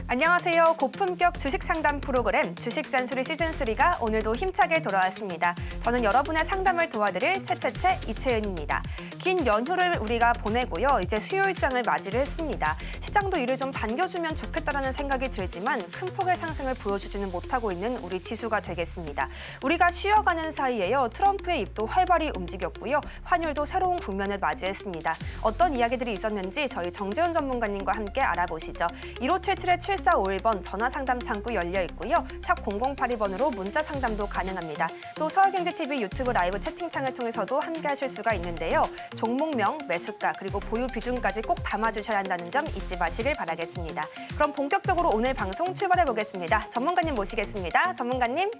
안녕하세요. 고품격 주식 상담 프로그램 주식 잔소리 시즌3가 오늘도 힘차게 돌아왔습니다. 저는 여러분의 상담을 도와드릴 채채채 이채은입니다. 긴 연휴를 우리가 보내고요. 이제 수요일장을 맞이를 했습니다. 시장도 이를 좀 반겨주면 좋겠다라는 생각이 들지만 큰 폭의 상승을 보여주지는 못하고 있는 우리 지수가 되겠습니다. 우리가 쉬어가는 사이에요. 트럼프의 입도 활발히 움직였고요. 환율도 새로운 국면을 맞이했습니다. 어떤 이야기들이 있었는지 저희 정재훈 전문가님과 함께 알아보시죠. 1577-7451번 전화 상담 창구 열려 있고요. 샵 0082번으로 문자 상담도 가능합니다. 또 서울경제TV 유튜브 라이브 채팅창을 통해서도 함께 하실 수가 있는데요. 종목명, 매수가, 그리고 보유 비중까지 꼭 담아주셔야 한다는 점 잊지 마시길 바라겠습니다. 그럼 본격적으로 오늘 방송 출발해 보겠습니다. 전문가님 모시겠습니다. 전문가님.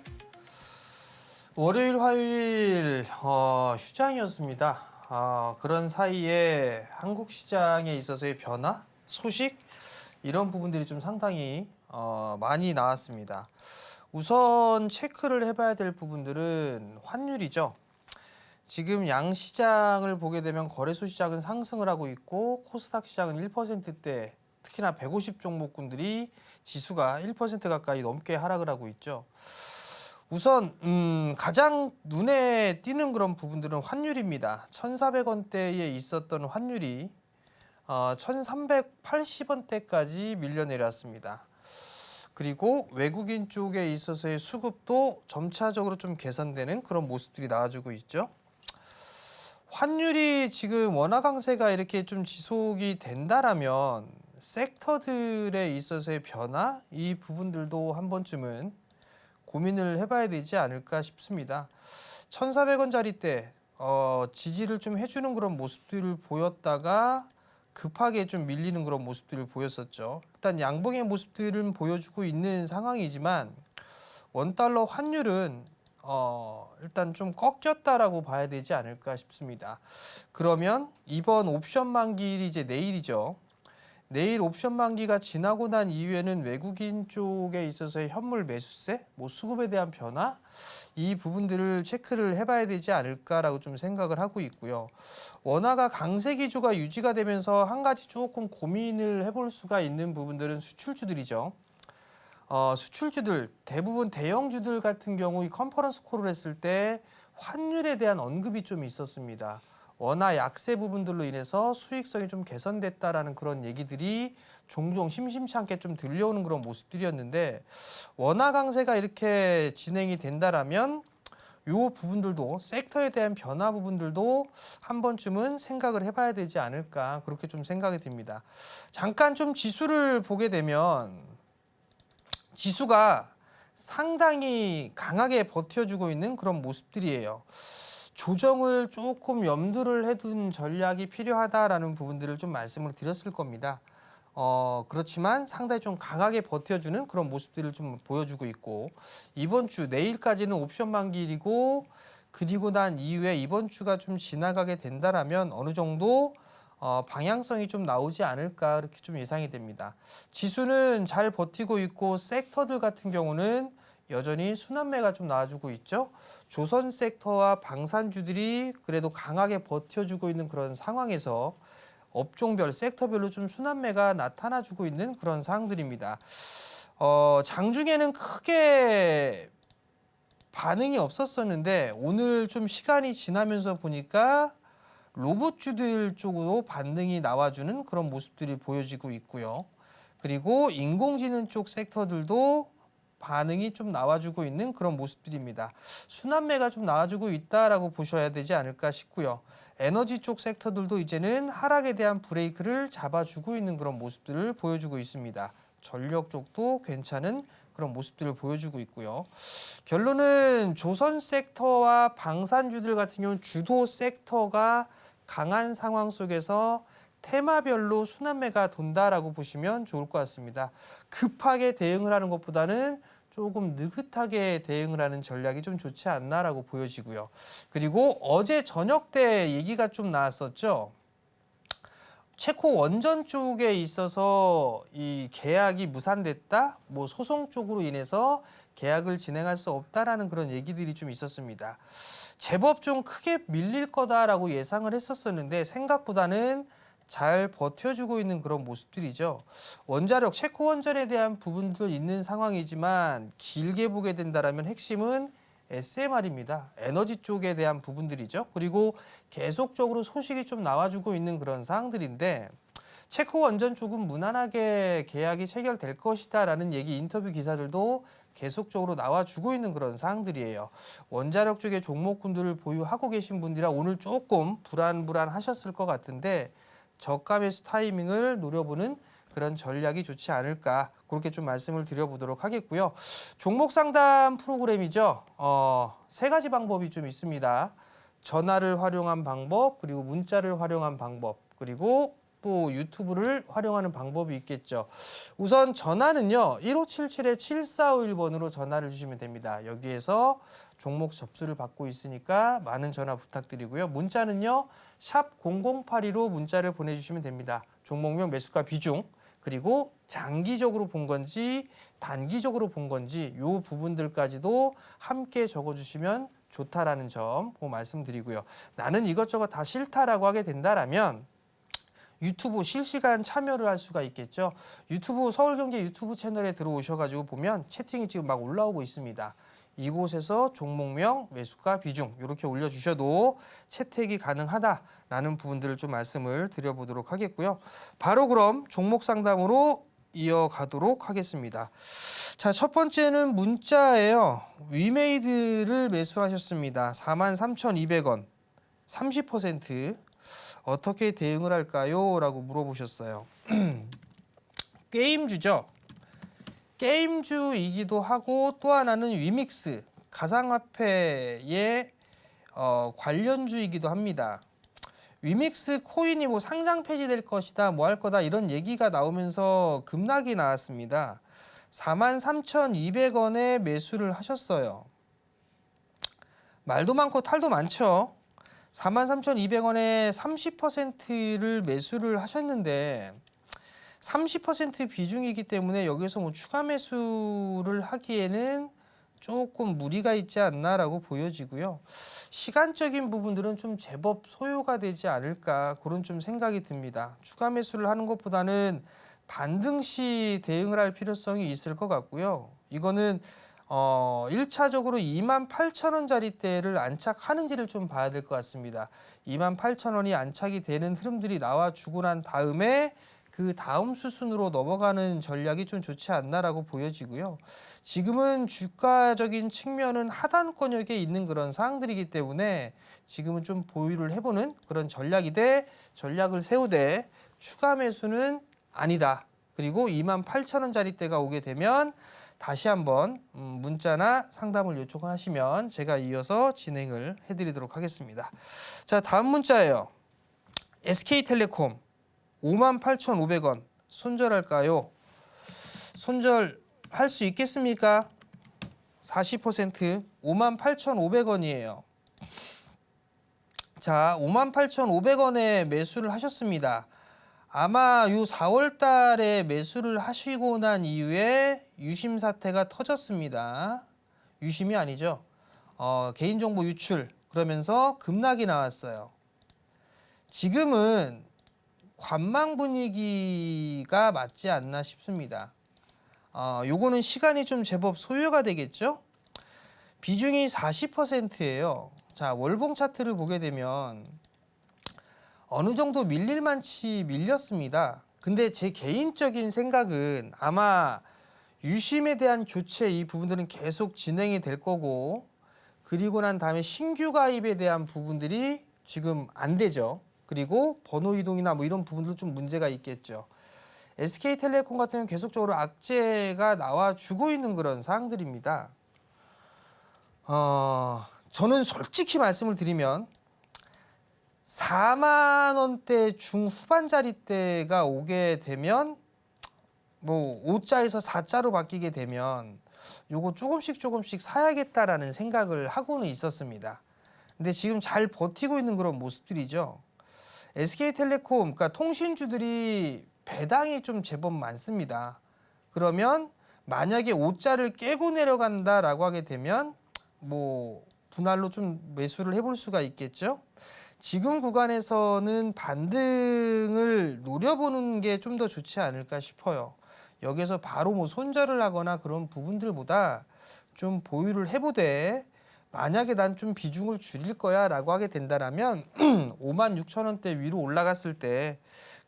월요일, 화요일 휴장이었습니다. 그런 사이에 한국 시장에 있어서의 변화, 소식 이런 부분들이 좀 상당히 많이 나왔습니다. 우선 체크를 해봐야 될 부분들은 환율이죠. 지금 양시장을 보게 되면 거래소 시장은 상승을 하고 있고 코스닥 시장은 1%대, 특히나 150 종목군들이 지수가 1% 가까이 넘게 하락을 하고 있죠. 우선 가장 눈에 띄는 그런 부분들은 환율입니다. 1,400원대에 있었던 환율이 1,380원대까지 밀려 내렸습니다. 그리고 외국인 쪽에 있어서의 수급도 점차적으로 좀 개선되는 그런 모습들이 나와주고 있죠. 환율이 지금 원화 강세가 이렇게 좀 지속이 된다라면 섹터들에 있어서의 변화, 이 부분들도 한 번쯤은 고민을 해봐야 되지 않을까 싶습니다. 1,400원짜리 때 지지를 좀 해주는 그런 모습들을 보였다가 급하게 좀 밀리는 그런 모습들을 보였었죠. 일단 양봉의 모습들은 보여주고 있는 상황이지만 원달러 환율은 일단 좀 꺾였다라고 봐야 되지 않을까 싶습니다. 그러면 이번 옵션 만기일이 이제 내일이죠. 내일 옵션 만기가 지나고 난 이후에는 외국인 쪽에 있어서의 현물 매수세, 수급에 대한 변화, 이 부분들을 체크를 해봐야 되지 않을까라고 좀 생각을 하고 있고요. 원화가 강세 기조가 유지가 되면서 한 가지 조금 고민을 해볼 수가 있는 부분들은 수출주들이죠. 수출주들, 대부분 대형주들 같은 경우 이 컨퍼런스 콜을 했을 때 환율에 대한 언급이 좀 있었습니다. 원화 약세 부분들로 인해서 수익성이 좀 개선됐다라는 그런 얘기들이 종종 심심치 않게 좀 들려오는 그런 모습들이었는데 원화 강세가 이렇게 진행이 된다라면 이 부분들도 섹터에 대한 변화 부분들도 한 번쯤은 생각을 해봐야 되지 않을까 그렇게 좀 생각이 듭니다. 잠깐 좀 지수를 보게 되면 지수가 상당히 강하게 버텨주고 있는 그런 모습들이에요. 조정을 조금 염두를 해둔 전략이 필요하다라는 부분들을 좀 말씀을 드렸을 겁니다. 그렇지만 상당히 좀 강하게 버텨주는 그런 모습들을 좀 보여주고 있고 이번 주 내일까지는 옵션 만기일이고 그리고 난 이후에 이번 주가 좀 지나가게 된다라면 어느 정도 방향성이 좀 나오지 않을까 그렇게 좀 예상이 됩니다. 지수는 잘 버티고 있고 섹터들 같은 경우는 여전히 순환매가 좀 나와주고 있죠. 조선 섹터와 방산주들이 그래도 강하게 버텨주고 있는 그런 상황에서 업종별, 섹터별로 좀 순환매가 나타나주고 있는 그런 상황들입니다. 장중에는 크게 반응이 없었었는데 오늘 좀 시간이 지나면서 보니까 로봇주들 쪽으로 반등이 나와주는 그런 모습들이 보여지고 있고요. 그리고 인공지능 쪽 섹터들도 반응이 좀 나와주고 있는 그런 모습들입니다. 순환매가 좀 나와주고 있다라고 보셔야 되지 않을까 싶고요. 에너지 쪽 섹터들도 이제는 하락에 대한 브레이크를 잡아주고 있는 그런 모습들을 보여주고 있습니다. 전력 쪽도 괜찮은 그런 모습들을 보여주고 있고요. 결론은 조선 섹터와 방산주들 같은 경우는 주도 섹터가 강한 상황 속에서 테마별로 순환매가 돈다라고 보시면 좋을 것 같습니다. 급하게 대응을 하는 것보다는 조금 느긋하게 대응을 하는 전략이 좀 좋지 않나라고 보여지고요. 그리고 어제 저녁 때 얘기가 좀 나왔었죠. 체코 원전 쪽에 있어서 이 계약이 무산됐다, 소송 쪽으로 인해서 계약을 진행할 수 없다라는 그런 얘기들이 좀 있었습니다. 제법 좀 크게 밀릴 거다라고 예상을 했었었는데 생각보다는 잘 버텨주고 있는 그런 모습들이죠. 원자력 체코 원전에 대한 부분도 있는 상황이지만 길게 보게 된다라면 핵심은 SMR입니다. 에너지 쪽에 대한 부분들이죠. 그리고 계속적으로 소식이 좀 나와주고 있는 그런 사항들인데 체코 원전 쪽은 무난하게 계약이 체결될 것이다라는 얘기 인터뷰 기사들도 계속적으로 나와주고 있는 그런 사항들이에요. 원자력 쪽의 종목군들을 보유하고 계신 분들이라 오늘 조금 불안하셨을 것 같은데 저가 매수 타이밍을 노려보는 그런 전략이 좋지 않을까 그렇게 좀 말씀을 드려보도록 하겠고요. 종목 상담 프로그램이죠. 세 가지 방법이 좀 있습니다. 전화를 활용한 방법, 그리고 문자를 활용한 방법, 그리고 또 유튜브를 활용하는 방법이 있겠죠. 우선 전화는요. 1577-7451번으로 전화를 주시면 됩니다. 여기에서 종목 접수를 받고 있으니까 많은 전화 부탁드리고요. 문자는요. 샵 0082로 문자를 보내주시면 됩니다. 종목명 매수가 비중 그리고 장기적으로 본 건지 단기적으로 본 건지 이 부분들까지도 함께 적어주시면 좋다라는 점 말씀드리고요. 나는 이것저것 다 싫다라고 하게 된다라면 유튜브 실시간 참여를 할 수가 있겠죠. 유튜브 서울경제 유튜브 채널에 들어오셔가지고 보면 채팅이 지금 막 올라오고 있습니다. 이곳에서 종목명, 매수가, 비중 이렇게 올려주셔도 채택이 가능하다라는 부분들을 좀 말씀을 드려보도록 하겠고요. 바로 그럼 종목 상담으로 이어가도록 하겠습니다. 자, 첫 번째는 문자예요. 위메이드를 매수하셨습니다. 43,200원, 30%. 어떻게 대응을 할까요? 라고 물어보셨어요. 게임주죠. 게임주이기도 하고 또 하나는 위믹스, 가상화폐의 관련주이기도 합니다. 위믹스 코인이 뭐 상장 폐지될 것이다, 뭐 할 거다 이런 얘기가 나오면서 급락이 나왔습니다. 43,200원에 매수를 하셨어요. 말도 많고 탈도 많죠. 43,200원에 30%를 매수를 하셨는데 30% 비중이기 때문에 여기서 뭐 추가 매수를 하기에는 조금 무리가 있지 않나라고 보여지고요. 시간적인 부분들은 좀 제법 소요가 되지 않을까 그런 좀 생각이 듭니다. 추가 매수를 하는 것보다는 반등 시 대응을 할 필요성이 있을 것 같고요. 이거는 1차적으로 28,000원짜리대를 안착하는지를 좀 봐야 될 것 같습니다. 28,000원이 안착이 되는 흐름들이 나와주고 난 다음에 그 다음 수순으로 넘어가는 전략이 좀 좋지 않나라고 보여지고요. 지금은 주가적인 측면은 하단권역에 있는 그런 상황들이기 때문에 지금은 좀 보유를 해보는 그런 전략을 세우되 추가 매수는 아니다. 그리고 28,000원짜리대가 오게 되면 다시 한번 문자나 상담을 요청하시면 제가 이어서 진행을 해드리도록 하겠습니다. 자, 다음 문자예요. SK텔레콤 58,500원 손절할까요? 손절할 수 있겠습니까? 40% 58,500원이에요. 자, 58,500원에 매수를 하셨습니다. 아마 요 4월 달에 매수를 하시고 난 이후에 유심 사태가 터졌습니다. 유심이 아니죠. 개인정보 유출 그러면서 급락이 나왔어요. 지금은 관망 분위기가 맞지 않나 싶습니다. 요거는 시간이 좀 제법 소요가 되겠죠. 비중이 40%예요. 자, 월봉 차트를 보게 되면 어느 정도 밀릴 만치 밀렸습니다. 근데 제 개인적인 생각은 아마 유심에 대한 교체 이 부분들은 계속 진행이 될 거고 그리고 난 다음에 신규 가입에 대한 부분들이 지금 안 되죠. 그리고 번호 이동이나 뭐 이런 부분들도 좀 문제가 있겠죠. SK텔레콤 같은 경우는 계속적으로 악재가 나와주고 있는 그런 사항들입니다. 저는 솔직히 말씀을 드리면 4만 원대 중후반짜리대가 오게 되면 뭐 5자에서 4자로 바뀌게 되면 요거 조금씩 사야겠다라는 생각을 하고는 있었습니다. 근데 지금 잘 버티고 있는 그런 모습들이죠. SK텔레콤, 그러니까 통신주들이 배당이 좀 제법 많습니다. 그러면 만약에 5자를 깨고 내려간다라고 하게 되면 뭐 분할로 좀 매수를 해볼 수가 있겠죠. 지금 구간에서는 반등을 노려보는 게 좀 더 좋지 않을까 싶어요. 여기서 바로 뭐 손절을 하거나 그런 부분들보다 좀 보유를 해보되 만약에 난 좀 비중을 줄일 거야 라고 하게 된다면 56,000원대 위로 올라갔을 때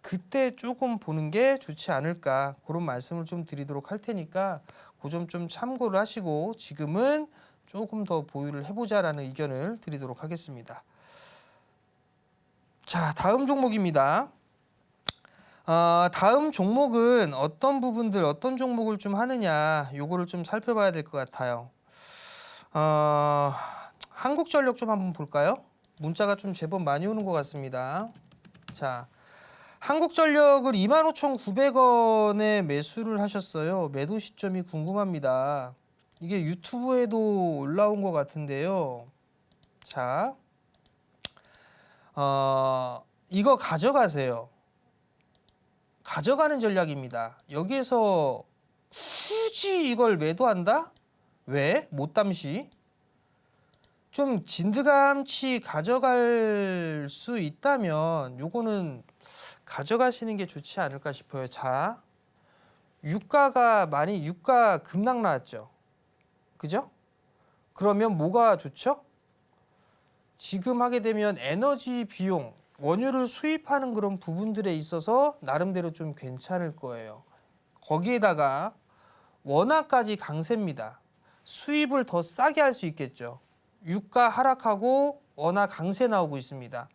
그때 조금 보는 게 좋지 않을까 그런 말씀을 좀 드리도록 할 테니까 그 점 좀 참고를 하시고 지금은 조금 더 보유를 해보자라는 의견을 드리도록 하겠습니다. 자, 다음 종목입니다. 다음 종목은 어떤 부분들, 어떤 종목을 좀 하느냐 요거를 좀 살펴봐야 될 것 같아요. 한국전력 좀 한번 볼까요? 문자가 좀 제법 많이 오는 것 같습니다. 자, 한국전력을 25,900원에 매수를 하셨어요. 매도 시점이 궁금합니다. 이게 유튜브에도 올라온 것 같은데요. 자, 이거 가져가세요. 가져가는 전략입니다. 여기에서 굳이 이걸 매도한다? 왜? 못담시? 좀 진드감치 가져갈 수 있다면 요거는 가져가시는 게 좋지 않을까 싶어요. 자, 유가 급락 나왔죠. 그죠? 그러면 뭐가 좋죠? 지금 하게 되면 에너지 비용, 원유를 수입하는 그런 부분들에 있어서 나름대로 좀 괜찮을 거예요. 거기에다가 원화까지 강세입니다. 수입을 더 싸게 할 수 있겠죠. 유가 하락하고 원화 강세 나오고 있습니다.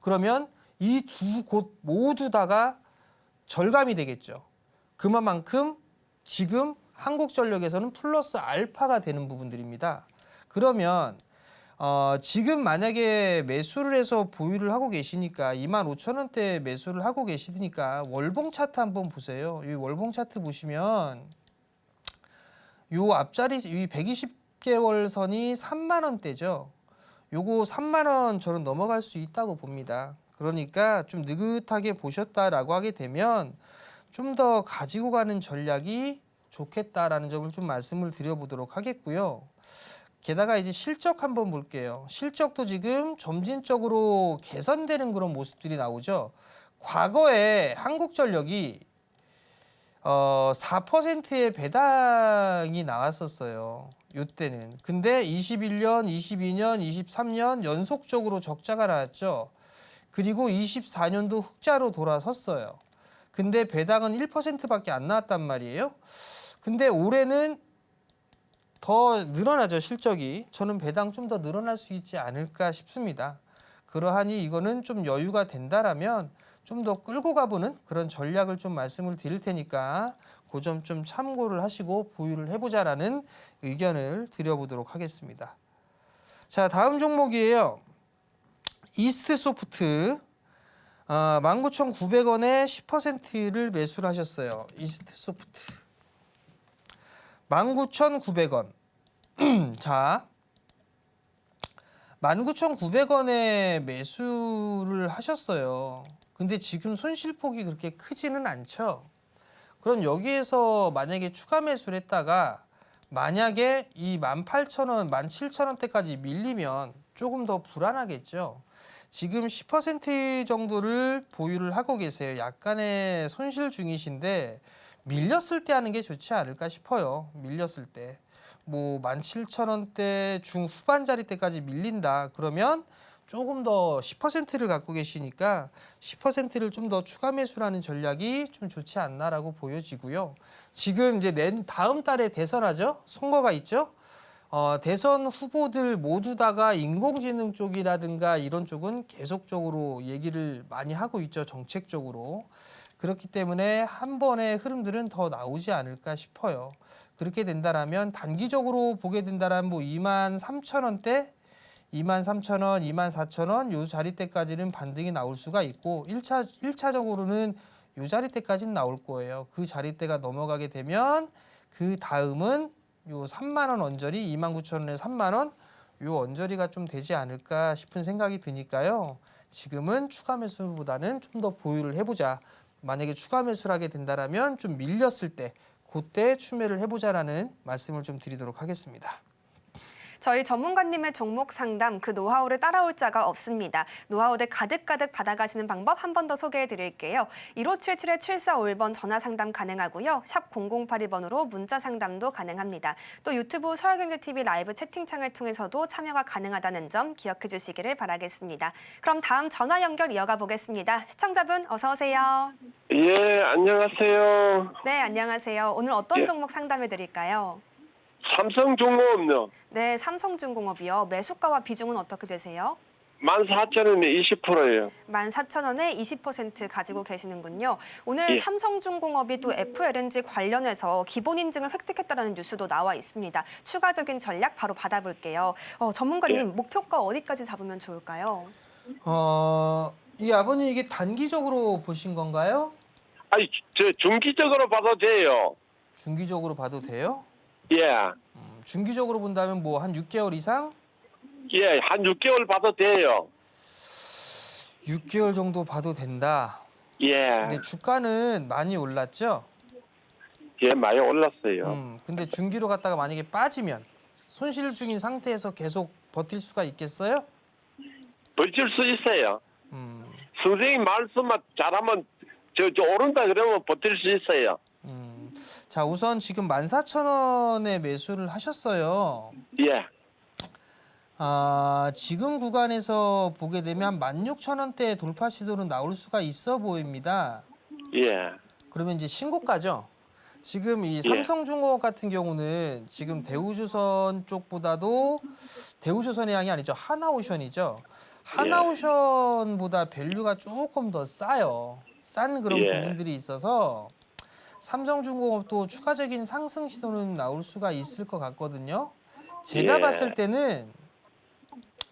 그러면 이 두 곳 모두 다가 절감이 되겠죠. 그만큼 지금 한국전력에서는 플러스 알파가 되는 부분들입니다. 그러면 지금 만약에 매수를 해서 보유를 하고 계시니까 25,000원대 매수를 하고 계시니까 월봉 차트 한번 보세요. 이 월봉 차트 보시면 요 앞자리 이 120개월 선이 3만 원대죠. 요거 3만 원 저는 넘어갈 수 있다고 봅니다. 그러니까 좀 느긋하게 보셨다라고 하게 되면 좀 더 가지고 가는 전략이 좋겠다라는 점을 좀 말씀을 드려보도록 하겠고요. 게다가 이제 실적 한번 볼게요. 실적도 지금 점진적으로 개선되는 그런 모습들이 나오죠. 과거에 한국전력이 4%의 배당이 나왔었어요. 이때는. 근데 21년, 22년, 23년 연속적으로 적자가 나왔죠. 그리고 24년도 흑자로 돌아섰어요. 근데 배당은 1%밖에 안 나왔단 말이에요. 근데 올해는 더 늘어나죠, 실적이. 저는 배당 좀 더 늘어날 수 있지 않을까 싶습니다. 그러하니 이거는 좀 여유가 된다라면 좀 더 끌고 가보는 그런 전략을 좀 말씀을 드릴 테니까 그 점 좀 참고를 하시고 보유를 해보자라는 의견을 드려보도록 하겠습니다. 자, 다음 종목이에요. 이스트소프트 19,900원에 10%를 매수를 하셨어요. 이스트소프트 19,900원. 자, 19,900원에 매수를 하셨어요. 근데 지금 손실폭이 그렇게 크지는 않죠. 그럼 여기에서 만약에 추가 매수를 했다가 만약에 이 18,000원, 17,000원대까지 밀리면 조금 더 불안하겠죠. 지금 10% 정도를 보유를 하고 계세요. 약간의 손실 중이신데 밀렸을 때 하는 게 좋지 않을까 싶어요. 밀렸을 때. 뭐 17,000원대 중후반짜리 때까지 밀린다. 그러면 조금 더 10%를 갖고 계시니까 10%를 좀 더 추가 매수라는 전략이 좀 좋지 않나라고 보여지고요. 지금 이제 다음 달에 대선하죠. 선거가 있죠. 대선 후보들 모두 다가 인공지능 쪽이라든가 이런 쪽은 계속적으로 얘기를 많이 하고 있죠. 정책적으로. 그렇기 때문에 한 번의 흐름들은 더 나오지 않을까 싶어요. 그렇게 된다라면 단기적으로 보게 된다라면 뭐 23,000원대, 23,000원, 24,000원 요 자리대까지는 반등이 나올 수가 있고 1차적으로는 요 자리대까지는 나올 거예요. 그 자리대가 넘어가게 되면 그 다음은 요 3만 원 언저리 29,000원에 3만 원 요 언저리가 좀 되지 않을까 싶은 생각이 드니까요. 지금은 추가 매수보다는 좀 더 보유를 해보자. 만약에 추가 매수를 하게 된다라면 좀 밀렸을 때 그때 추매를 해보자라는 말씀을 좀 드리도록 하겠습니다. 저희 전문가님의 종목 상담 그 노하우를 따라올 자가 없습니다. 노하우들 가득가득 받아가시는 방법 한 번 더 소개해 드릴게요. 1577-7451번 전화 상담 가능하고요. 샵 0082번으로 문자 상담도 가능합니다. 또 유튜브 서울경제TV 라이브 채팅창을 통해서도 참여가 가능하다는 점 기억해 주시기를 바라겠습니다. 그럼 다음 전화 연결 이어가 보겠습니다. 시청자분 어서 오세요. 예, 안녕하세요. 네, 안녕하세요. 오늘 어떤 예. 종목 상담해 드릴까요? 삼성중공업요. 네, 삼성중공업이요. 매수가와 비중은 어떻게 되세요? 14,000원에 20%예요. 14,000원에 20% 가지고 계시는군요. 오늘 예. 삼성중공업이 또 FLNG 관련해서 기본 인증을 획득했다는 뉴스도 나와 있습니다. 추가적인 전략 바로 받아볼게요. 전문가님, 예. 목표가 어디까지 잡으면 좋을까요? 이 아버님 이게 단기적으로 보신 건가요? 아니, 저 중기적으로 봐도 돼요. 중기적으로 봐도 돼요? 예. 중기적으로 본다면 뭐 한 6개월 이상? 예, 한 6개월 봐도 돼요. 6개월 정도 봐도 된다. 예. 근데 주가는 많이 올랐죠? 예, 많이 올랐어요. 근데 중기로 갔다가 만약에 빠지면 손실 중인 상태에서 계속 버틸 수가 있겠어요? 버틸 수 있어요. 음, 선생님 말씀만 잘하면 저 오른다 그러면 버틸 수 있어요. 자, 우선 지금 14,000원에 매수를 하셨어요. 예. 지금 구간에서 보게 되면 16,000원대 돌파 시도는 나올 수가 있어 보입니다. 예. 그러면 이제 신고가죠. 지금 이 삼성중공업 같은 경우는 지금 대우조선 쪽보다도 대우조선의 양이 아니죠. 하나오션이죠. 하나오션보다 밸류가 조금 더 싸요. 싼 그런 예. 부분들이 있어서 삼성중공업도 추가적인 상승 시도는 나올 수가 있을 것 같거든요. 제가 예. 봤을 때는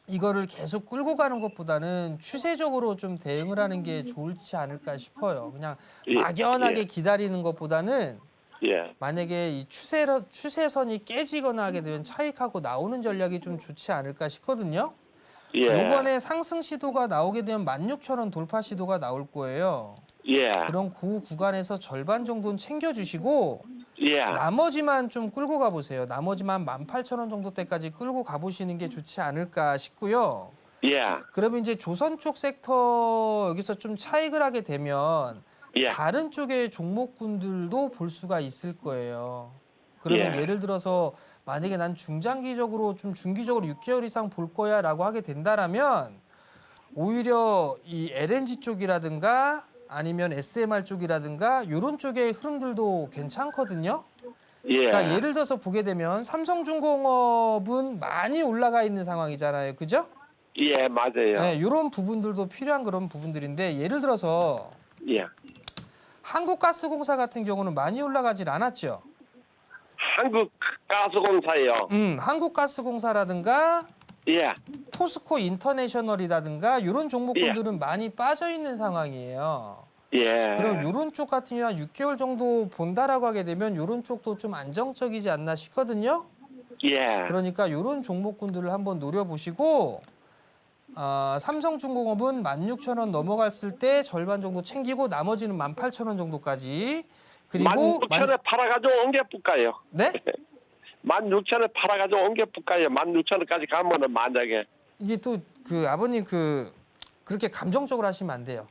이거를 계속 끌고 가는 것보다는 추세적으로 좀 대응을 하는 게 좋을지 않을까 싶어요. 그냥 예. 막연하게 예. 기다리는 것보다는 예. 만약에 이 추세선이 깨지거나 하게 되면 차익하고 나오는 전략이 좀 좋지 않을까 싶거든요. 예. 요번에 상승 시도가 나오게 되면 16,000원 돌파 시도가 나올 거예요. 예. 그럼 그 구간에서 절반 정도는 챙겨주시고 예. 나머지만 좀 끌고 가보세요. 나머지만 18,000원 정도 때까지 끌고 가보시는 게 좋지 않을까 싶고요. 예. 그러면 이제 조선 쪽 섹터 여기서 좀 차익을 하게 되면 예. 다른 쪽의 종목군들도 볼 수가 있을 거예요. 그러면 예. 예를 들어서 만약에 난 중장기적으로 좀 중기적으로 6개월 이상 볼 거야라고 하게 된다라면 오히려 이 LNG 쪽이라든가 아니면 SMR 쪽이라든가 이런 쪽의 흐름들도 괜찮거든요. 예. 그러니까 예를 들어서 보게 되면 삼성중공업은 많이 올라가 있는 상황이잖아요, 그죠? 예, 맞아요. 네, 이런 부분들도 필요한 그런 부분들인데 예를 들어서 예. 한국가스공사 같은 경우는 많이 올라가질 않았죠. 한국가스공사요. 한국가스공사라든가 예. 포스코 인터내셔널이라든가 이런 종목군들은 많이 빠져 있는 상황이에요. 예. 그럼 이런 쪽 같은 경우 한 6개월 정도 본다라고 하게 되면 이런 쪽도 좀 안정적이지 않나 싶거든요. 예. 그러니까 이런 종목군들을 한번 노려보시고 삼성중공업은 16,000원 넘어갔을 때 절반 정도 챙기고 나머지는 18,000원 정도까지 그리고 16,000원에 팔아가지고 옮겨볼까요? 네? 16,000원에 팔아가지고 옮겨볼까요? 16,000원까지 가면은 만약에. 이게 또 그 아버님 그렇게 감정적으로 하시면 안 돼요.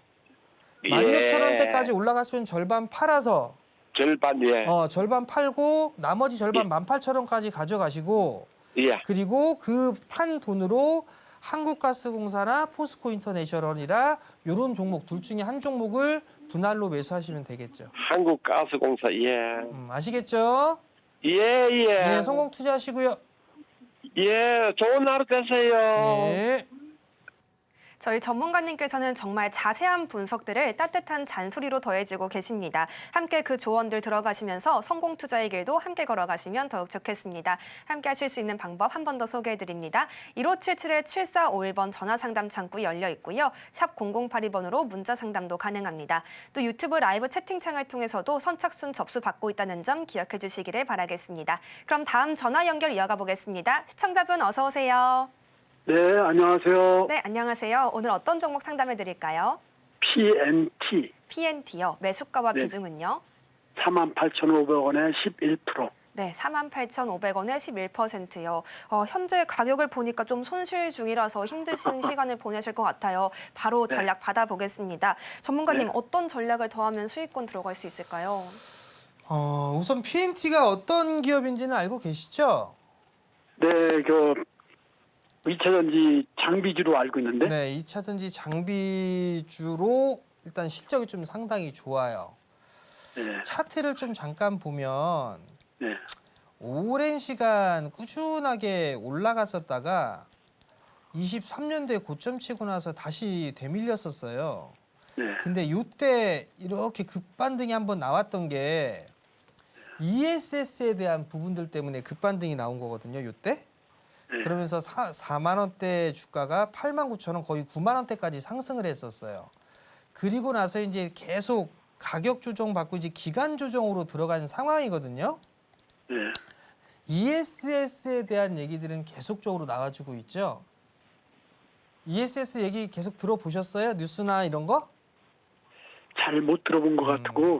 예. 16,000원대까지 올라갔으면 절반 팔아서 절반, 예. 절반 팔고 나머지 절반 18,000원까지 가져가시고 예. 그리고 그 판 돈으로 한국가스공사나 포스코 인터내셔널이라 이런 종목 둘 중에 한 종목을 분할로 매수하시면 되겠죠. 한국가스공사, 예. 아시겠죠? 예, 예. 네, 성공 투자하시고요. 예, 좋은 하루 되세요. 네. 저희 전문가님께서는 정말 자세한 분석들을 따뜻한 잔소리로 더해주고 계십니다. 함께 그 조언들 들어가시면서 성공 투자의 길도 함께 걸어가시면 더욱 좋겠습니다. 함께 하실 수 있는 방법 한 번 더 소개해드립니다. 1577-7451번 전화 상담 창구 열려 있고요. 샵 0082번으로 문자 상담도 가능합니다. 또 유튜브 라이브 채팅창을 통해서도 선착순 접수 받고 있다는 점 기억해 주시기를 바라겠습니다. 그럼 다음 전화 연결 이어가 보겠습니다. 시청자분 어서 오세요. 네, 안녕하세요. 네, 안녕하세요. 오늘 어떤 종목 상담해 드릴까요? PNT PNT요. 매수가와 네. 비중은요? 48,500원에 11%. 네, 48,500원에 11%요. 현재 가격을 보니까 좀 손실 중이라서 힘드신 시간을 보내실 것 같아요. 바로 네. 전략 받아보겠습니다. 전문가님, 네. 어떤 전략을 더하면 수익권 들어갈 수 있을까요? 우선 PNT가 어떤 기업인지는 알고 계시죠? 네, 그 2차전지 장비주로 알고 있는데. 네, 2차전지 장비주로 일단 실적이 좀 상당히 좋아요. 네. 차트를 좀 잠깐 보면 네. 오랜 시간 꾸준하게 올라갔었다가 23년도에 고점 치고 나서 다시 되밀렸었어요. 네. 근데 이때 이렇게 급반등이 한번 나왔던 게 ESS에 대한 부분들 때문에 급반등이 나온 거거든요. 이때. 네. 그러면서 4만 원대 주가가 8만 9천 원 거의 9만 원대까지 상승을 했었어요. 그리고 나서 이제 계속 가격 조정 받고 이제 기간 조정으로 들어간 상황이거든요. 네. ESS에 대한 얘기들은 계속적으로 나와주고 있죠. ESS 얘기 계속 들어보셨어요? 뉴스나 이런 거? 잘 못 들어본 것 같고.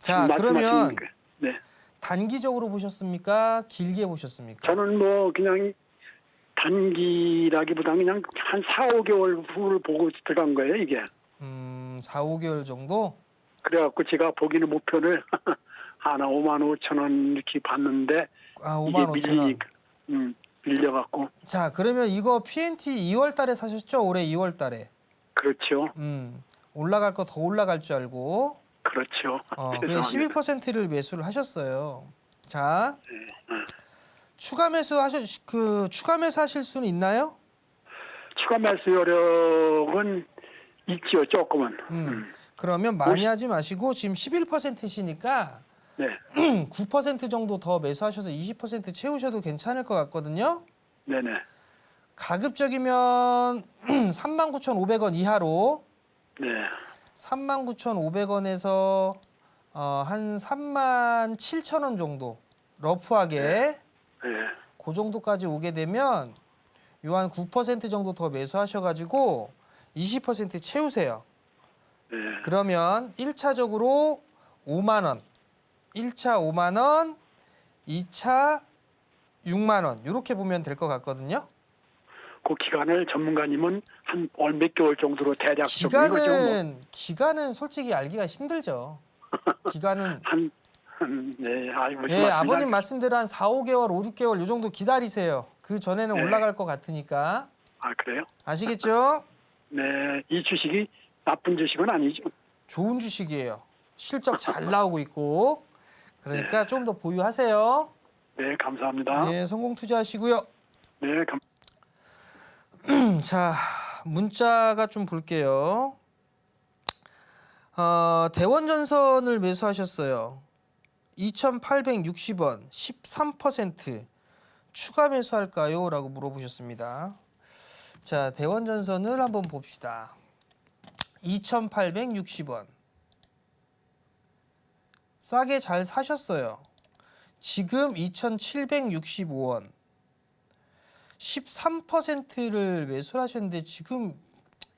자, 지금 그러면 말씀하시는 게. 네. 단기적으로 보셨습니까? 길게 보셨습니까? 저는 뭐 그냥 단기라기보다는 그냥 한 4, 5개월 후를 보고 들어간 거예요, 이게. 4, 5개월 정도? 그래갖고 제가 보기는 목표를 하나 5만 5천 원 이렇게 봤는데 아, 이게 5만 5천 원. 밀려갖고. 자, 그러면 이거 PNT 2월 달에 사셨죠? 올해 2월 달에. 그렇죠. 올라갈 거 더 올라갈 줄 알고. 그렇죠. 그래 죄송합니다. 11%를 매수를 하셨어요. 자, 네. 추가 매수 하실 수는 있나요? 추가 매수 여력은 있지요, 조금은. 그러면 많이 하지 마시고 지금 11%시니까 네. 9% 정도 더 매수하셔서 20% 채우셔도 괜찮을 것 같거든요. 네네. 가급적이면 39,500원 이하로 네. 39,500원에서 한 37,000원 정도 러프하게 네. 그 정도까지 오게 되면 요 한 9% 정도 더 매수하셔가지고 20% 채우세요. 네. 그러면 1차적으로 5만 원, 1차 5만 원, 2차 6만 원 이렇게 보면 될 것 같거든요. 그 기간을 전문가님은 한 몇 개월 정도로 대략적으로 이거죠. 뭐. 기간은 솔직히 알기가 힘들죠. 기간은 네, 아이고. 예, 아버님 말씀대로 한 4, 5개월, 5, 6개월 요 정도 기다리세요. 그 전에는 네. 올라갈 것 같으니까. 아, 그래요? 아시겠죠? 네, 이 주식이 나쁜 주식은 아니죠. 좋은 주식이에요. 실적 잘 나오고 있고. 그러니까 좀 더 보유하세요. 네, 감사합니다. 예, 성공 투자하시고요. 네, 자, 문자가 좀 볼게요. 대원전선을 매수하셨어요. 2,860원, 13% 추가 매수할까요? 라고 물어보셨습니다. 자, 대원전선을 한번 봅시다. 2,860원. 싸게 잘 사셨어요. 지금 2,765원. 13%를 매수를 하셨는데 지금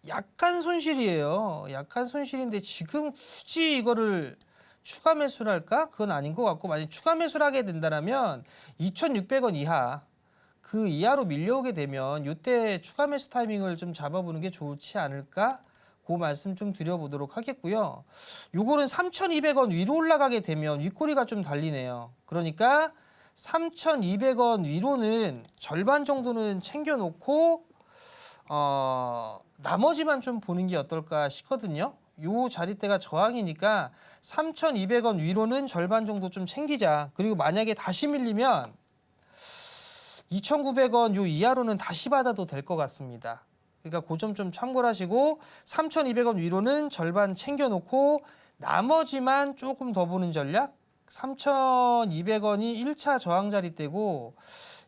약간 손실이에요. 약간 손실인데 지금 굳이 이거를 추가 매수를 할까? 그건 아닌 것 같고 만약 추가 매수를 하게 된다면 2,600원 이하 그 이하로 밀려오게 되면 이때 추가 매수 타이밍을 좀 잡아보는 게 좋지 않을까? 그 말씀 좀 드려보도록 하겠고요. 요거는 3,200원 위로 올라가게 되면 윗꼬리가 좀 달리네요. 그러니까 3,200원 위로는 절반 정도는 챙겨놓고 나머지만 좀 보는 게 어떨까 싶거든요. 요 자리대가 저항이니까 3,200원 위로는 절반 정도 좀 챙기자. 그리고 만약에 다시 밀리면 2,900원 요 이하로는 다시 받아도 될 것 같습니다. 그러니까 그 점 좀 참고를 하시고 3,200원 위로는 절반 챙겨놓고 나머지만 조금 더 보는 전략. 3,200원이 1차 저항 자리대고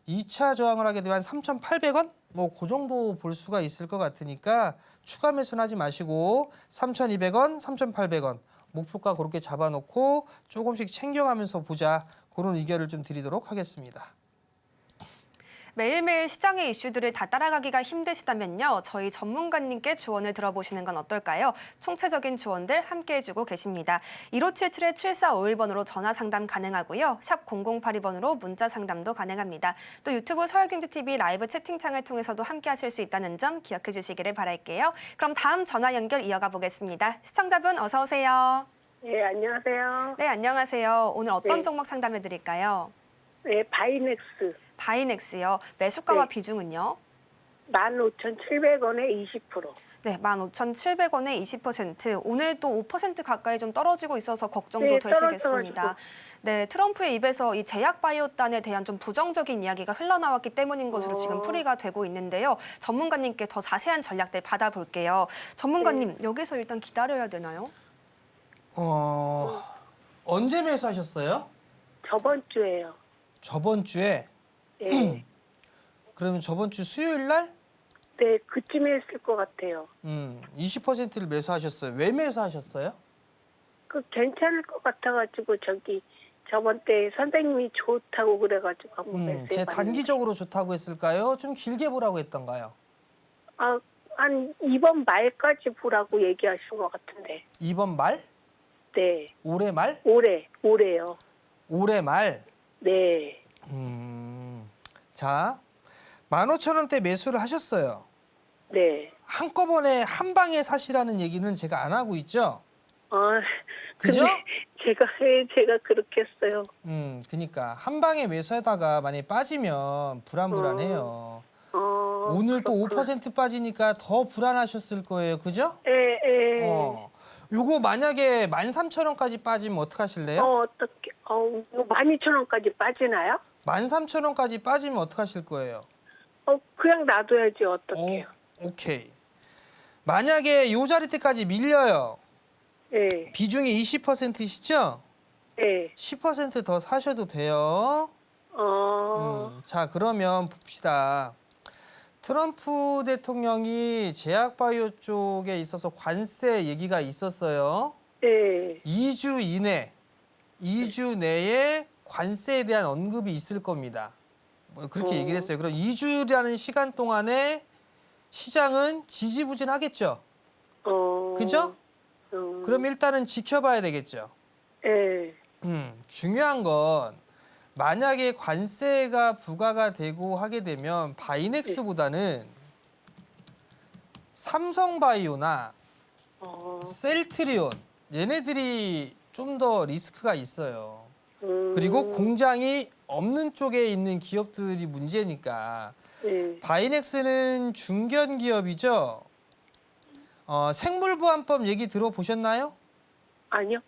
2차 저항을 하게 되면 3,800원? 뭐 그 정도 볼 수가 있을 것 같으니까 추가 매수는 하지 마시고 3,200원, 3,800원 목표가 그렇게 잡아놓고 조금씩 챙겨가면서 보자. 그런 의견을 좀 드리도록 하겠습니다. 매일매일 시장의 이슈들을 다 따라가기가 힘드시다면요. 저희 전문가님께 조언을 들어보시는 건 어떨까요? 총체적인 조언들 함께 해주고 계십니다. 1577-7451번으로 전화 상담 가능하고요. 샵 0082번으로 문자 상담도 가능합니다. 또 유튜브 서울경제TV 라이브 채팅창을 통해서도 함께 하실 수 있다는 점 기억해 주시기를 바랄게요. 그럼 다음 전화 연결 이어가 보겠습니다. 시청자분 어서 오세요. 네, 안녕하세요. 네, 안녕하세요. 오늘 어떤 네. 종목 상담해 드릴까요? 네, 바이넥스 바이넥스요. 매수가와 네. 비중은요? 15,700원에 20%. 네, 15,700원에 20%. 오늘 또 5% 가까이 좀 떨어지고 있어서 걱정도 네, 되시겠습니다. 떨어져가지고. 네, 트럼프의 입에서 이 제약바이오단에 대한 좀 부정적인 이야기가 흘러나왔기 때문인 것으로 지금 풀이가 되고 있는데요. 전문가님께 더 자세한 전략들 받아볼게요. 전문가님, 여기서 일단 기다려야 되나요? 언제 매수하셨어요? 저번 주에요. 저번 주에. 네, 그러면 저번 주 수요일 날? 네, 그쯤에 했을 것 같아요. 20%를 매수하셨어요. 왜 매수하셨어요? 괜찮을 것 같아가지고 저번 때 선생님이 좋다고 그래가지고 한번 제 매수해봤는데. 단기적으로 좋다고 했을까요? 좀 길게 보라고 했던가요? 한 이번 말까지 보라고 얘기하신 것 같은데. 이번 말? 네, 올해 말? 올해요. 올해 말? 네, 자, 15,000원대 매수를 하셨어요. 네. 한꺼번에 한 방에 사시라는 얘기는 제가 안 하고 있죠? 근데 그죠? 제가 그렇게 했어요. 그니까 한 방에 매수하다가 만약에 빠지면 불안해요. 오늘 또 5% 빠지니까 더 불안하셨을 거예요. 그죠? 예. 요거 만약에 13,000원까지 빠지면 어떡하실래요? 어떻게? 12,000원까지 빠지나요? 13,000원까지 빠지면 어떡하실 거예요? 그냥 놔둬야지 어떡해요? 오케이. 만약에 요 자리 때까지 밀려요. 예, 비중이 20%시죠? 예. 10%더 사셔도 돼요. 자, 그러면 봅시다. 트럼프 대통령이 제약바이오 쪽에 있어서 관세 얘기가 있었어요. 예. 2주 내에 관세에 대한 언급이 있을 겁니다. 뭐 그렇게 얘기를 했어요. 그럼 2주라는 시간 동안에 시장은 지지부진하겠죠. 그죠? 그럼 일단은 지켜봐야 되겠죠. 예. 중요한 건 만약에 관세가 부과가 되고 하게 되면 바이넥스보다는 삼성바이오나 셀트리온 얘네들이 좀 더 리스크가 있어요. 그리고 공장이 없는 쪽에 있는 기업들이 문제니까 예. 바이넥스는 중견 기업이죠. 생물보안법 얘기 들어보셨나요? 아니요.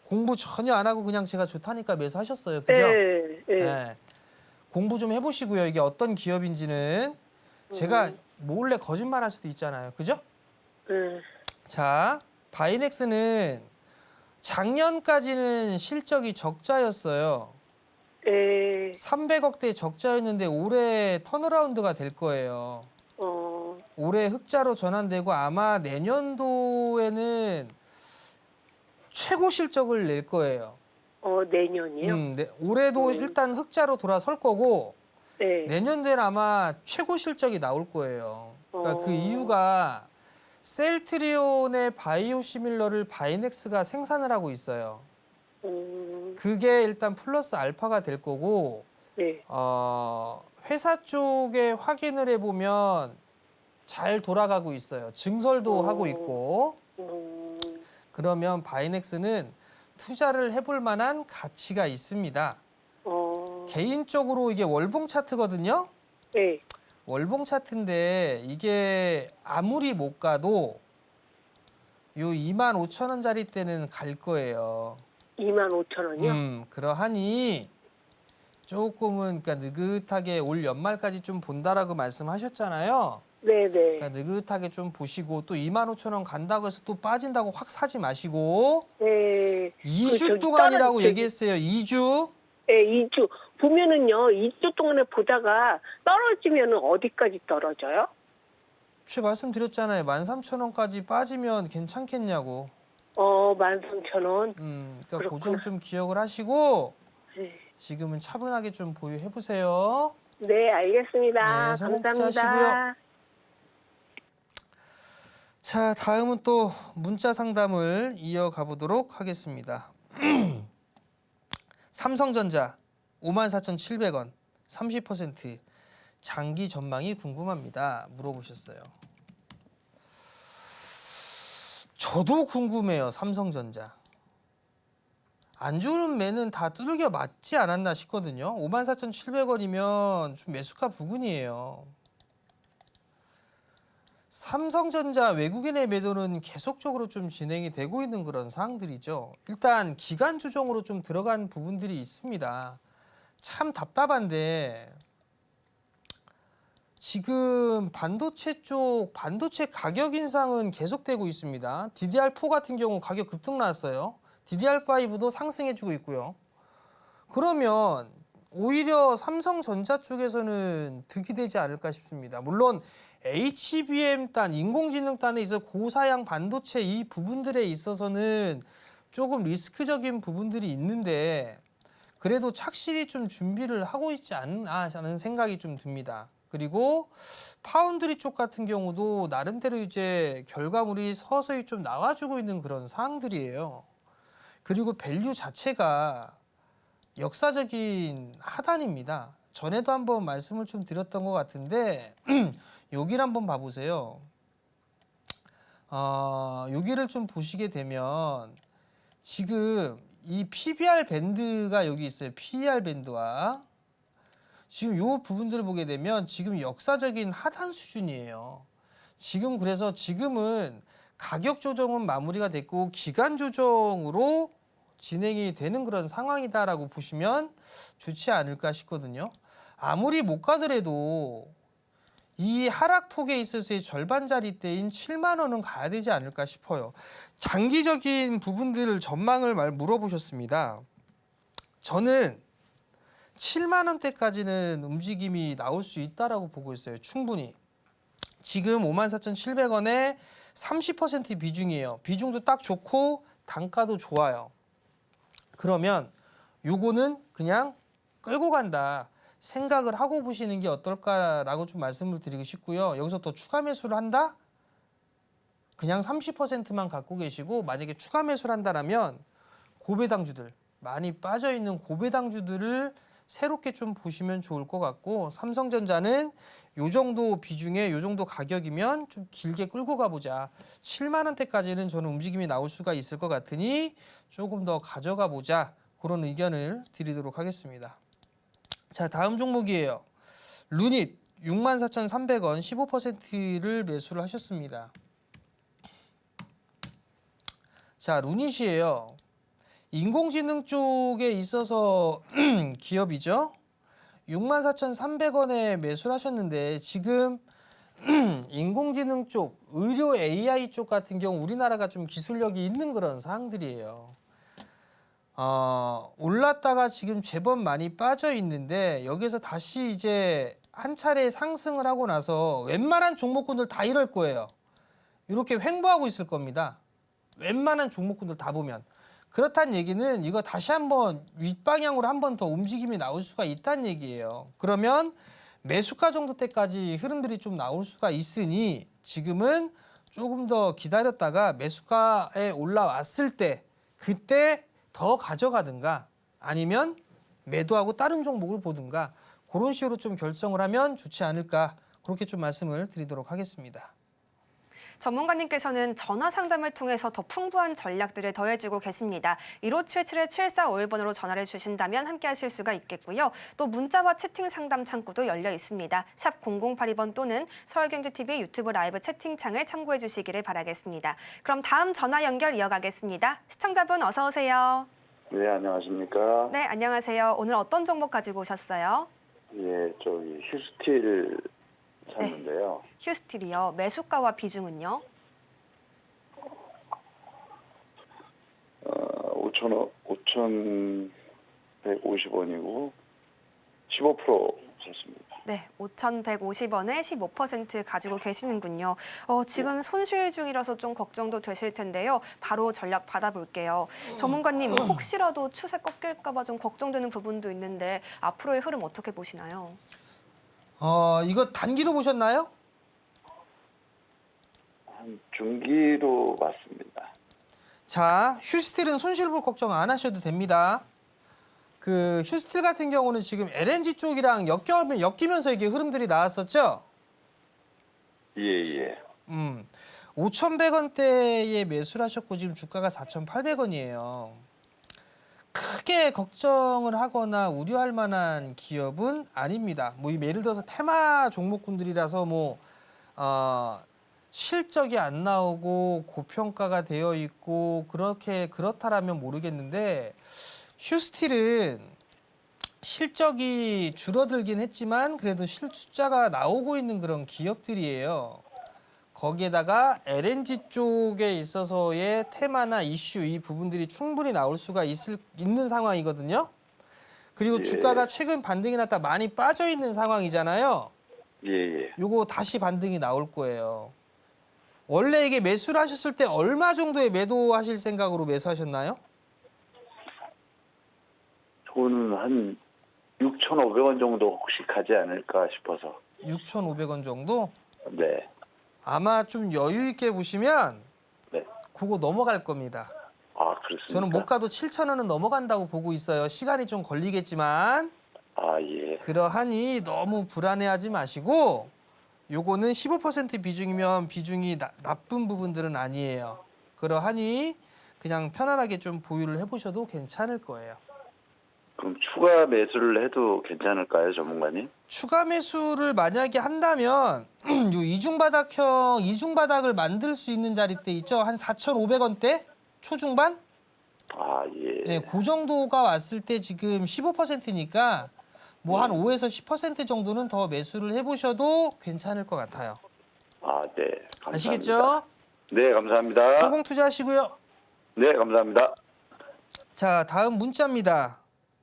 공부 전혀 안 하고 그냥 제가 좋다니까 매수하셨어요. 그죠? 예. 네. 공부 좀 해보시고요. 이게 어떤 기업인지는 제가 몰래 거짓말할 수도 있잖아요. 그죠? 자, 바이넥스는 작년까지는 실적이 적자였어요. 예. 300억대 적자였는데 올해 턴어라운드가 될 거예요. 올해 흑자로 전환되고 아마 내년도에는 최고 실적을 낼 거예요. 내년이요? 네, 올해도 일단 흑자로 돌아설 거고 네. 내년도에는 아마 최고 실적이 나올 거예요. 그러니까 그 이유가 셀트리온의 바이오시밀러를 바이넥스가 생산을 하고 있어요. 그게 일단 플러스 알파가 될 거고 네. 회사 쪽에 확인을 해보면 잘 돌아가고 있어요. 증설도 하고 있고 그러면 바이넥스는 투자를 해볼 만한 가치가 있습니다. 개인적으로 이게 월봉 차트거든요. 네. 월봉 차트인데 이게 아무리 못 가도 요 25,000원짜리 때는 갈 거예요. 25,000원이요? 그러하니 조금은 그러니까 느긋하게 올 연말까지 좀 본다라고 말씀하셨잖아요. 네네. 그러니까 느긋하게 좀 보시고 또 25,000원 간다고 해서 또 빠진다고 확 사지 마시고 네. 2주 동안이라고 얘기했어요. 2주. 네, 2주. 보면은요, 2주 동안에 보다가 떨어지면은 어디까지 떨어져요? 제가 말씀드렸잖아요. 13,000원까지 빠지면 괜찮겠냐고. 13,000원. 그러니까 그렇구나. 그 점 좀 기억을 하시고 네. 지금은 차분하게 좀 보유해 보세요. 네, 알겠습니다. 네, 성공 감사합니다. 투자하시고요. 자, 다음은 또 문자 상담을 이어가 보도록 하겠습니다. 삼성전자 54,700원 30% 장기 전망이 궁금합니다. 물어보셨어요. 저도 궁금해요. 삼성전자. 안 좋은 매는 다 두들겨 맞지 않았나 싶거든요. 54,700원이면 좀 매수가 부근이에요. 삼성전자 외국인의 매도는 계속적으로 좀 진행이 되고 있는 그런 사항들이죠. 일단 기간 조정으로 좀 들어간 부분들이 있습니다. 참 답답한데 지금 반도체 쪽 반도체 가격 인상은 계속되고 있습니다. DDR4 같은 경우 가격 급등 나왔어요. DDR5도 상승해주고 있고요. 그러면 오히려 삼성전자 쪽에서는 득이 되지 않을까 싶습니다. 물론 HBM 단, 인공지능 단에 있어 고사양 반도체 이 부분들에 있어서는 조금 리스크적인 부분들이 있는데 그래도 착실히 좀 준비를 하고 있지 않나 하는 생각이 좀 듭니다. 그리고 파운드리 쪽 같은 경우도 나름대로 이제 결과물이 서서히 좀 나와주고 있는 그런 사항들이에요. 그리고 밸류 자체가 역사적인 하단입니다. 전에도 한번 말씀을 좀 드렸던 것 같은데 여기를 한번 봐보세요. 여기를 좀 보시게 되면 지금 이 PBR 밴드가 여기 있어요. PER 밴드와 지금 요 부분들을 보게 되면 지금 역사적인 하단 수준이에요. 지금 그래서 지금은 가격 조정은 마무리가 됐고 기간 조정으로 진행이 되는 그런 상황이다라고 보시면 좋지 않을까 싶거든요. 아무리 못 가더라도 이 하락폭에 있어서의 절반짜리대인 7만 원은 가야 되지 않을까 싶어요. 장기적인 부분들 전망을 물어보셨습니다. 저는 7만 원대까지는 움직임이 나올 수 있다라고 보고 있어요. 충분히. 지금 54,700원에 30% 비중이에요. 비중도 딱 좋고 단가도 좋아요. 그러면 요거는 그냥 끌고 간다 생각을 하고 보시는 게 어떨까라고 좀 말씀을 드리고 싶고요. 여기서 또 추가 매수를 한다? 그냥 30%만 갖고 계시고 만약에 추가 매수를 한다라면 고배당주들 많이 빠져있는 고배당주들을 새롭게 좀 보시면 좋을 것 같고 삼성전자는 요 정도 비중에 요 정도 가격이면 좀 길게 끌고 가보자. 7만 원대까지는 저는 움직임이 나올 수가 있을 것 같으니 조금 더 가져가 보자. 그런 의견을 드리도록 하겠습니다. 자, 다음 종목이에요. 루닛 64,300원 15%를 매수를 하셨습니다. 자, 루닛이에요. 인공지능 쪽에 있어서 기업이죠. 64,300원에 매수를 하셨는데 지금 인공지능 쪽, 의료 AI 쪽 같은 경우 우리나라가 좀 기술력이 있는 그런 사항들이에요. 올랐다가 지금 제법 많이 빠져 있는데 여기서 다시 이제 한 차례 상승을 하고 나서 웬만한 종목군들 다 이럴 거예요. 이렇게 횡보하고 있을 겁니다. 웬만한 종목군들 다 보면. 그렇다는 얘기는 이거 다시 한번 윗방향으로 한 번 더 움직임이 나올 수가 있다는 얘기예요. 그러면 매수가 정도 때까지 흐름들이 좀 나올 수가 있으니 지금은 조금 더 기다렸다가 매수가에 올라왔을 때 그때 더 가져가든가 아니면 매도하고 다른 종목을 보든가 그런 식으로 좀 결정을 하면 좋지 않을까 그렇게 좀 말씀을 드리도록 하겠습니다. 전문가님께서는 전화 상담을 통해서 더 풍부한 전략들을 더해주고 계십니다. 1577-7451번으로 전화를 주신다면 함께 하실 수가 있겠고요. 또 문자와 채팅 상담 창구도 열려 있습니다. 샵 0082번 또는 서울경제TV 유튜브 라이브 채팅창을 참고해 주시기를 바라겠습니다. 그럼 다음 전화 연결 이어가겠습니다. 시청자분 어서 오세요. 네, 안녕하십니까. 네, 안녕하세요. 오늘 어떤 종목 가지고 오셨어요? 예, 저기 휴스틸 샀는데요. 휴스틸이요. 매수가와 비중은요? 5,150원이고 15% 샀습니다. 네, 5,150원에 15% 가지고 계시는군요. 지금 손실 중이라서 좀 걱정도 되실 텐데요. 바로 전략 받아볼게요. 전문가님, 혹시라도 추세 꺾일까 봐 좀 걱정되는 부분도 있는데 앞으로의 흐름 어떻게 보시나요? 이거 단기로 보셨나요? 한 중기로 맞습니다. 자, 휴스틸은 손실볼 걱정 안 하셔도 됩니다. 그 휴스틸 같은 경우는 지금 LNG 쪽이랑 엮이면서 이게 흐름들이 나왔었죠? 예. 5,100원대에 매수를 하셨고 지금 주가가 4,800원이에요. 크게 걱정을 하거나 우려할 만한 기업은 아닙니다. 뭐 예를 들어서 테마 종목군들이라서 실적이 안 나오고 고평가가 되어 있고 그렇다라면 모르겠는데 휴스틸은 실적이 줄어들긴 했지만 그래도 실숫자가 나오고 있는 그런 기업들이에요. 거기에다가 LNG 쪽에 있어서의 테마나 이슈 이 부분들이 충분히 나올 수가 있는 상황이거든요. 그리고 예. 주가가 최근 반등이 났다 많이 빠져 있는 상황이잖아요. 예. 요거 다시 반등이 나올 거예요. 원래 이게 매수를 하셨을 때 얼마 정도에 매도하실 생각으로 매수하셨나요? 저는 한 6,500원 정도 혹시 가지 않을까 싶어서. 6,500원 정도? 네. 아마 좀 여유 있게 보시면 네. 그거 넘어갈 겁니다. 아, 그렇습니까? 저는 못 가도 7,000원은 넘어간다고 보고 있어요. 시간이 좀 걸리겠지만 아, 예. 그러하니 너무 불안해하지 마시고 요거는 15% 비중이면 비중이 나쁜 부분들은 아니에요. 그러하니 그냥 편안하게 좀 보유를 해보셔도 괜찮을 거예요. 그럼 추가 매수를 해도 괜찮을까요, 전문가님? 추가 매수를 만약에 한다면 요 이중바닥을 만들 수 있는 자리대 있죠? 한 4,500원대 초중반? 아, 예. 네, 그 정도가 왔을 때 지금 15%니까 뭐 한 5에서 10% 정도는 더 매수를 해보셔도 괜찮을 것 같아요. 아, 네. 감사합니다. 아시겠죠? 네, 감사합니다. 성공 투자하시고요. 네, 감사합니다. 자, 다음 문자입니다.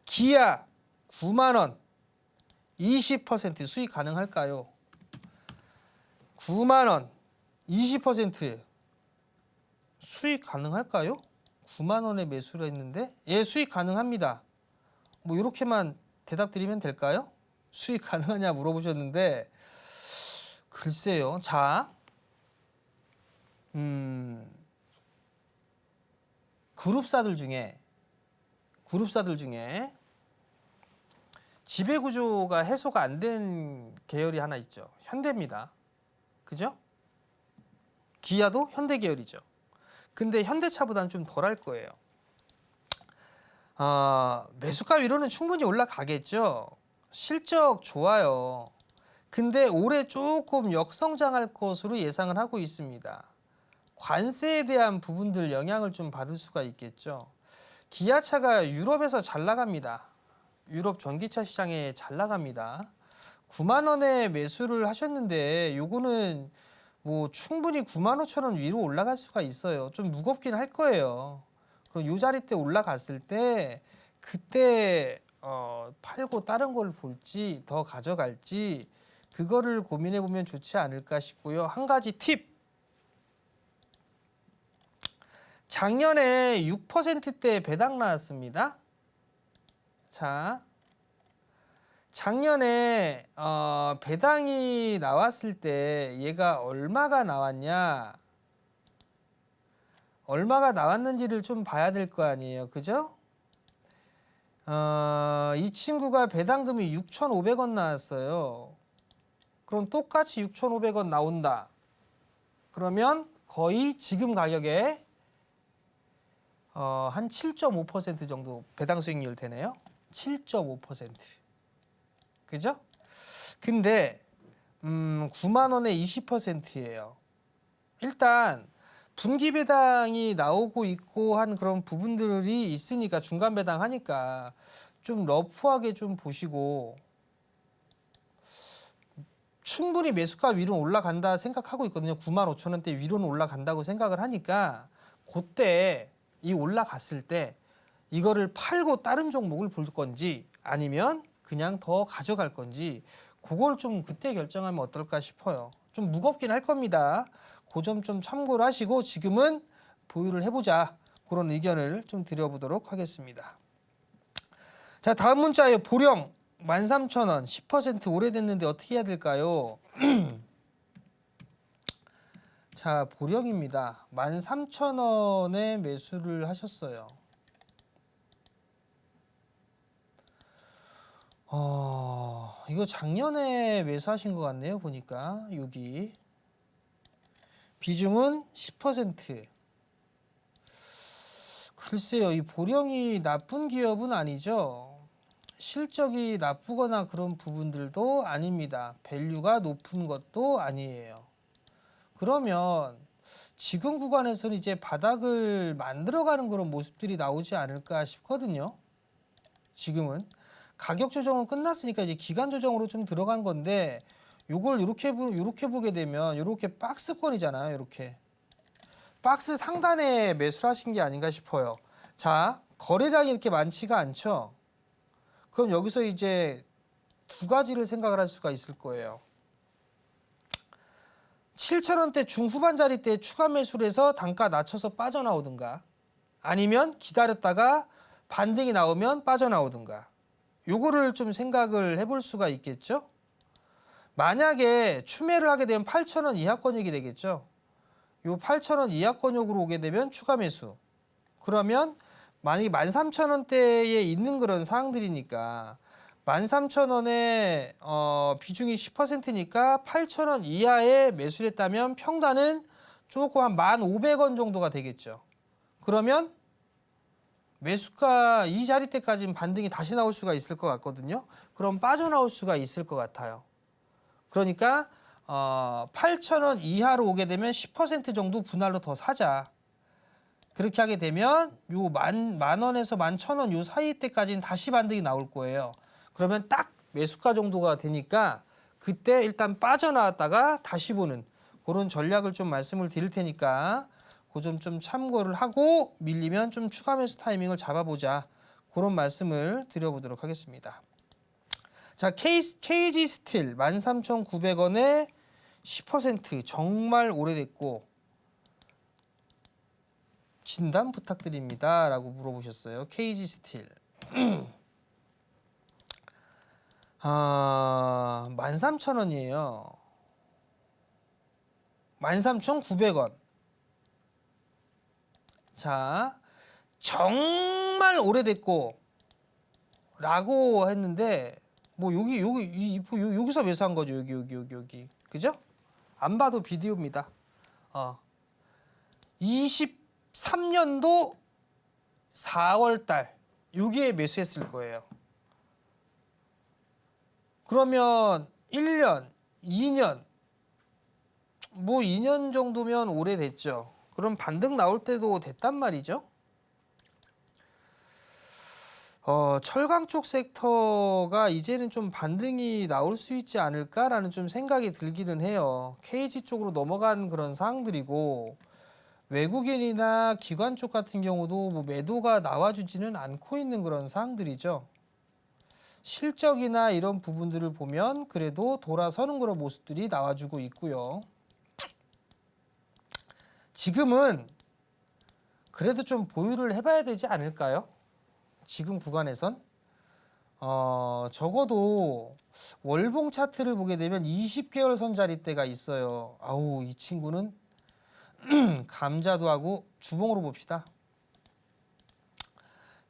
기아 9만 원 20% 수익 가능할까요? 9만 원 20% 수익 가능할까요? 9만 원에 매수를 했는데 예, 수익 가능합니다. 뭐 이렇게만 대답드리면 될까요? 수익 가능하냐 물어보셨는데 글쎄요. 자, 그룹사들 중에 지배구조가 해소가 안 된 계열이 하나 있죠. 현대입니다. 그죠? 기아도 현대 계열이죠. 근데 현대차보다는 좀 덜할 거예요. 매수가 위로는 충분히 올라가겠죠. 실적 좋아요. 근데 올해 조금 역성장할 것으로 예상을 하고 있습니다. 관세에 대한 부분들 영향을 좀 받을 수가 있겠죠. 기아차가 유럽에서 잘 나갑니다. 유럽 전기차 시장에 잘 나갑니다. 9만 원에 매수를 하셨는데 요거는 뭐 충분히 9만 5천 원 위로 올라갈 수가 있어요. 좀 무겁긴 할 거예요. 그럼 요 자리 때 올라갔을 때 그때 팔고 다른 걸 볼지 더 가져갈지 그거를 고민해 보면 좋지 않을까 싶고요. 한 가지 팁. 작년에 6%대 배당 나왔습니다. 자, 작년에 배당이 나왔을 때 얘가 얼마가 나왔냐, 얼마가 나왔는지를 좀 봐야 될 거 아니에요, 그죠? 이 친구가 배당금이 6,500원 나왔어요. 그럼 똑같이 6,500원 나온다. 그러면 거의 지금 가격에 한 7.5% 정도 배당 수익률 되네요. 7.5%. 그죠? 근데 9만 원에 20%예요. 일단 분기 배당이 나오고 있고 한 그런 부분들이 있으니까 중간 배당 하니까 좀 러프하게 좀 보시고 충분히 매수가 위로는 올라간다 생각하고 있거든요. 9만 5천 원대 위로는 올라간다고 생각을 하니까 그때 이 올라갔을 때 이거를 팔고 다른 종목을 볼 건지 아니면 그냥 더 가져갈 건지 그걸 좀 그때 결정하면 어떨까 싶어요. 좀 무겁긴 할 겁니다. 그 점 좀 참고를 하시고 지금은 보유를 해보자. 그런 의견을 좀 드려보도록 하겠습니다. 자, 다음 문자예요. 보령 13,000원 10% 오래됐는데 어떻게 해야 될까요? 자, 보령입니다. 13,000원에 매수를 하셨어요. 이거 작년에 매수하신 것 같네요. 보니까 여기 비중은 10%. 글쎄요, 이 보령이 나쁜 기업은 아니죠. 실적이 나쁘거나 그런 부분들도 아닙니다. 밸류가 높은 것도 아니에요. 그러면 지금 구간에서는 이제 바닥을 만들어가는 그런 모습들이 나오지 않을까 싶거든요. 지금은 가격 조정은 끝났으니까 이제 기간 조정으로 좀 들어간 건데, 요걸 이렇게 보게 되면 이렇게 박스권이잖아요. 이렇게 박스 상단에 매수를 하신 게 아닌가 싶어요. 자, 거래량이 이렇게 많지가 않죠. 그럼 여기서 이제 두 가지를 생각을 할 수가 있을 거예요. 7,000원대 중후반짜리 때 추가 매수를 해서 단가 낮춰서 빠져나오든가, 아니면 기다렸다가 반등이 나오면 빠져나오든가, 요거를 좀 생각을 해볼 수가 있겠죠. 만약에 추매를 하게 되면 8,000원 이하권역이 되겠죠. 요 8,000원 이하권역으로 오게 되면 추가 매수. 그러면 만약에 13,000원대에 있는 그런 사항들이니까 13,000원에 비중이 10%니까 8,000원 이하에 매수를 했다면 평단은 조금 한 1,500원 정도가 되겠죠. 그러면 매수가 이 자리대까지는 반등이 다시 나올 수가 있을 것 같거든요. 그럼 빠져나올 수가 있을 것 같아요. 그러니까 8,000원 이하로 오게 되면 10% 정도 분할로 더 사자. 그렇게 하게 되면 요 만 원에서 11,000원 요 사이 때까지는 다시 반등이 나올 거예요. 그러면 딱 매수가 정도가 되니까 그때 일단 빠져나왔다가 다시 보는 그런 전략을 좀 말씀을 드릴 테니까 그 점 좀 참고를 하고 밀리면 좀 추가 매수 타이밍을 잡아보자. 그런 말씀을 드려보도록 하겠습니다. 자, KG 스틸 13,900원에 10% 정말 오래됐고 진단 부탁드립니다 라고 물어보셨어요. KG 스틸 13,000원이에요. 13,900원. 자, 정말 오래됐고 라고 했는데 뭐 여기서 매수한 거죠. 여기. 그죠? 안 봐도 비디오입니다. 23년도 4월 달 여기에 매수했을 거예요. 그러면 1년, 2년, 뭐 2년 정도면 오래됐죠. 그럼 반등 나올 때도 됐단 말이죠. 철강 쪽 섹터가 이제는 좀 반등이 나올 수 있지 않을까라는 좀 생각이 들기는 해요. KG 쪽으로 넘어간 그런 상황들이고, 외국인이나 기관 쪽 같은 경우도 뭐 매도가 나와주지는 않고 있는 그런 상황들이죠. 실적이나 이런 부분들을 보면 그래도 돌아서는 그런 모습들이 나와주고 있고요. 지금은 그래도 좀 보유를 해봐야 되지 않을까요? 지금 구간에선 적어도 월봉 차트를 보게 되면 20개월 선자리 때가 있어요. 아우, 이 친구는 감자도 하고 주봉으로 봅시다.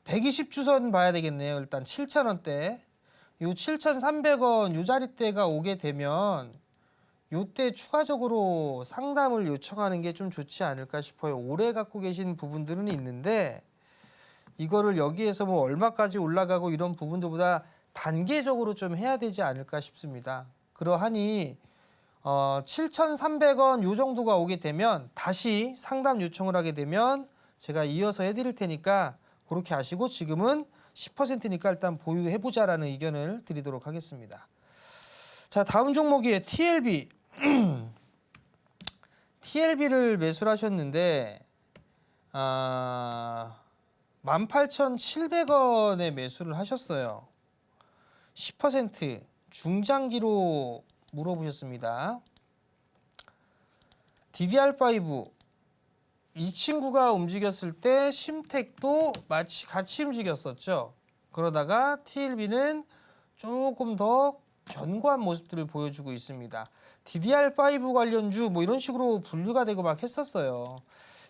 120주선 봐야 되겠네요. 일단 7,000원대, 요 7,300원 요 자리대가 오게 되면 요때 추가적으로 상담을 요청하는 게 좀 좋지 않을까 싶어요. 오래 갖고 계신 부분들은 있는데 이거를 여기에서 뭐 얼마까지 올라가고 이런 부분들보다 단계적으로 좀 해야 되지 않을까 싶습니다. 그러하니 7,300원 요 정도가 오게 되면 다시 상담 요청을 하게 되면 제가 이어서 해드릴 테니까 그렇게 하시고, 지금은 10%니까 일단 보유해보자라는 의견을 드리도록 하겠습니다. 자, 다음 종목이 TLB. TLB를 매수를 하셨는데 18,700원에 매수를 하셨어요. 10% 중장기로 물어보셨습니다. DDR5 이 친구가 움직였을 때 심택도 같이 움직였었죠. 그러다가 TLB는 조금 더 견고한 모습들을 보여주고 있습니다. DDR5 관련주 뭐 이런 식으로 분류가 되고 막 했었어요.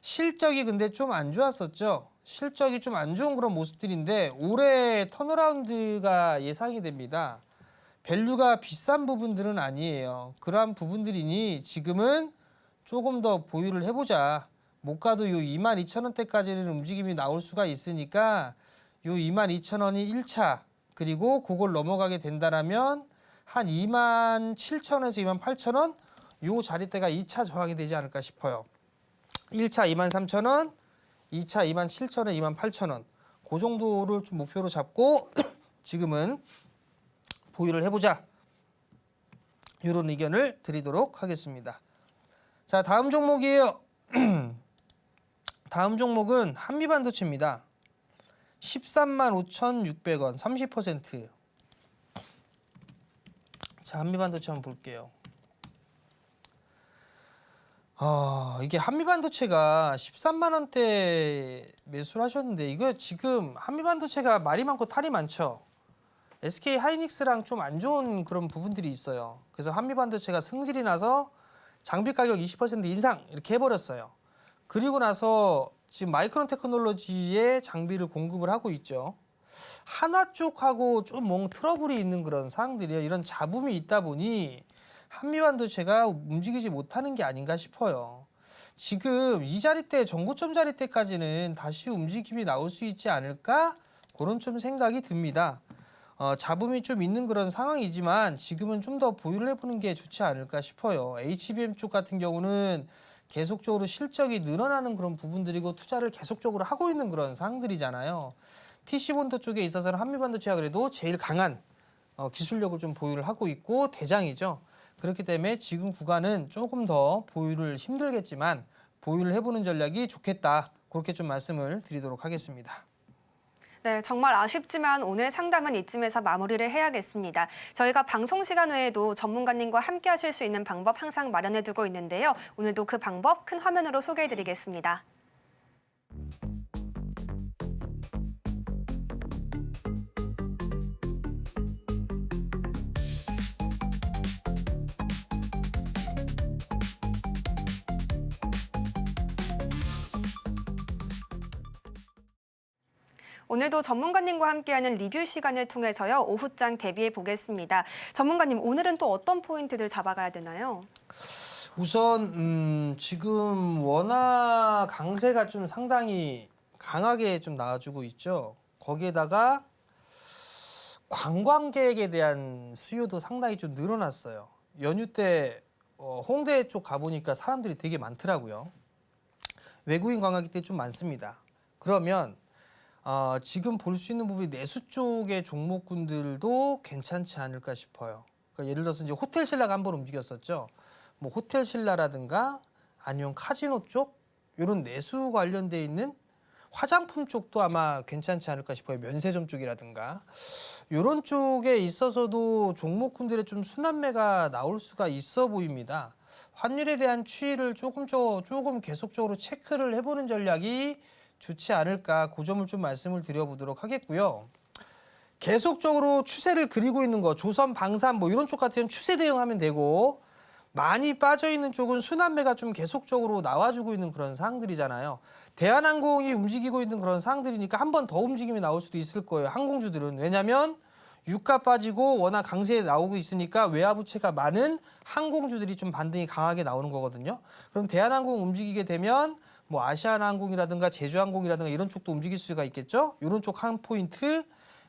실적이 근데 좀 안 좋았었죠. 실적이 좀 안 좋은 그런 모습들인데 올해 턴어라운드가 예상이 됩니다. 밸류가 비싼 부분들은 아니에요. 그러한 부분들이니 지금은 조금 더 보유를 해보자. 못 가도 요 22,000원대까지는 움직임이 나올 수가 있으니까 요 22,000원이 1차 그리고 그걸 넘어가게 된다라면 한 27,000원에서 28,000원 요 자리대가 2차 저항이 되지 않을까 싶어요. 1차 23,000원, 2차 27,000원, 28,000원 그 정도를 좀 목표로 잡고 지금은 보유를 해보자. 이런 의견을 드리도록 하겠습니다. 자, 다음 종목이에요. 다음 종목은 한미반도체입니다. 135,600원, 30%. 자, 한미반도체 한번 볼게요. 이게 한미반도체가 13만 원대 매수를 하셨는데 이거 지금 한미반도체가 말이 많고 탈이 많죠. SK 하이닉스랑 좀 안 좋은 그런 부분들이 있어요. 그래서 한미반도체가 승질이 나서 장비 가격 20% 인상 이렇게 해버렸어요. 그리고 나서 지금 마이크론 테크놀로지에 장비를 공급을 하고 있죠. 하나 쪽하고 좀 뭔가 트러블이 있는 그런 상황들이에요. 이런 잡음이 있다 보니 한미반도체가 움직이지 못하는 게 아닌가 싶어요. 지금 이 자리대, 전고점 자리대까지는 다시 움직임이 나올 수 있지 않을까? 그런 좀 생각이 듭니다. 잡음이 좀 있는 그런 상황이지만 지금은 좀 더 보유를 해보는 게 좋지 않을까 싶어요. HBM 쪽 같은 경우는 계속적으로 실적이 늘어나는 그런 부분들이고 투자를 계속적으로 하고 있는 그런 상황들이잖아요. TC본도 쪽에 있어서는 한미반도체가 그래도 제일 강한 기술력을 좀 보유를 하고 있고 대장이죠. 그렇기 때문에 지금 구간은 조금 더 보유를 힘들겠지만 보유를 해보는 전략이 좋겠다. 그렇게 좀 말씀을 드리도록 하겠습니다. 네, 정말 아쉽지만 오늘 상담은 이쯤에서 마무리를 해야겠습니다. 저희가 방송 시간 외에도 전문가님과 함께 하실 수 있는 방법 항상 마련해두고 있는데요. 오늘도 그 방법 큰 화면으로 소개해드리겠습니다. 오늘도 전문가님과 함께하는 리뷰 시간을 통해서요. 오후장 대비해 보겠습니다. 전문가님, 오늘은 또 어떤 포인트들 잡아가야 되나요? 우선 지금 원화 강세가 좀 상당히 강하게 좀 나와주고 있죠. 거기에다가 관광객에 대한 수요도 상당히 좀 늘어났어요. 연휴 때 홍대 쪽 가보니까 사람들이 되게 많더라고요. 외국인 관광객들이 좀 많습니다. 그러면 지금 볼 수 있는 부분이 내수 쪽의 종목군들도 괜찮지 않을까 싶어요. 그러니까 예를 들어서 이제 호텔 신라가 한번 움직였었죠. 뭐 호텔 신라라든가 아니면 카지노 쪽 이런 내수 관련돼 있는 화장품 쪽도 아마 괜찮지 않을까 싶어요. 면세점 쪽이라든가 이런 쪽에 있어서도 종목군들의 좀 순환매가 나올 수가 있어 보입니다. 환율에 대한 추이를 조금 계속적으로 체크를 해보는 전략이 좋지 않을까, 그 점을 좀 말씀을 드려보도록 하겠고요. 계속적으로 추세를 그리고 있는 거, 조선, 방산 뭐 이런 쪽 같은 추세 대응하면 되고, 많이 빠져있는 쪽은 순환매가 좀 계속적으로 나와주고 있는 그런 상황들이잖아요. 대한항공이 움직이고 있는 그런 상황들이니까 한 번 더 움직임이 나올 수도 있을 거예요. 항공주들은. 왜냐하면 유가 빠지고 워낙 강세에 나오고 있으니까 외화부채가 많은 항공주들이 좀 반등이 강하게 나오는 거거든요. 그럼 대한항공 움직이게 되면 뭐 아시아나항공이라든가 제주항공이라든가 이런 쪽도 움직일 수가 있겠죠. 이런 쪽 한 포인트,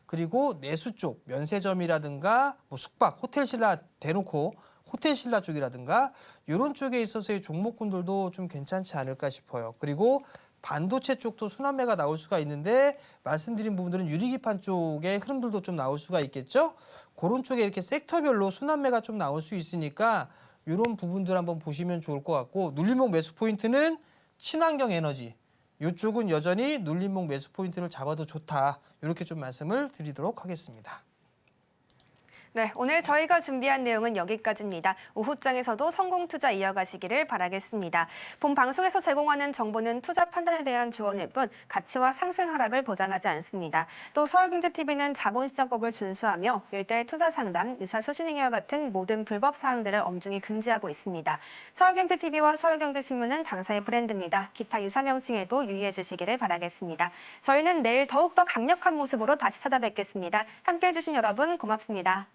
그리고 내수 쪽 면세점이라든가 뭐 숙박, 호텔 신라 대놓고 호텔 신라 쪽이라든가 이런 쪽에 있어서의 종목군들도 좀 괜찮지 않을까 싶어요. 그리고 반도체 쪽도 순환매가 나올 수가 있는데 말씀드린 부분들은 유리기판 쪽의 흐름들도 좀 나올 수가 있겠죠. 그런 쪽에 이렇게 섹터별로 순환매가 좀 나올 수 있으니까 이런 부분들 한번 보시면 좋을 것 같고, 눌림목 매수 포인트는 친환경 에너지, 이쪽은 여전히 눌림목 매수 포인트를 잡아도 좋다. 이렇게 좀 말씀을 드리도록 하겠습니다. 네, 오늘 저희가 준비한 내용은 여기까지입니다. 오후장에서도 성공 투자 이어가시기를 바라겠습니다. 본 방송에서 제공하는 정보는 투자 판단에 대한 조언일 뿐 가치와 상승 하락을 보장하지 않습니다. 또 서울경제TV는 자본시장법을 준수하며 일대 투자 상담, 의사소신행위와 같은 모든 불법 사항들을 엄중히 금지하고 있습니다. 서울경제TV와 서울경제신문은 당사의 브랜드입니다. 기타 유사 명칭에도 유의해 주시기를 바라겠습니다. 저희는 내일 더욱더 강력한 모습으로 다시 찾아뵙겠습니다. 함께해 주신 여러분 고맙습니다.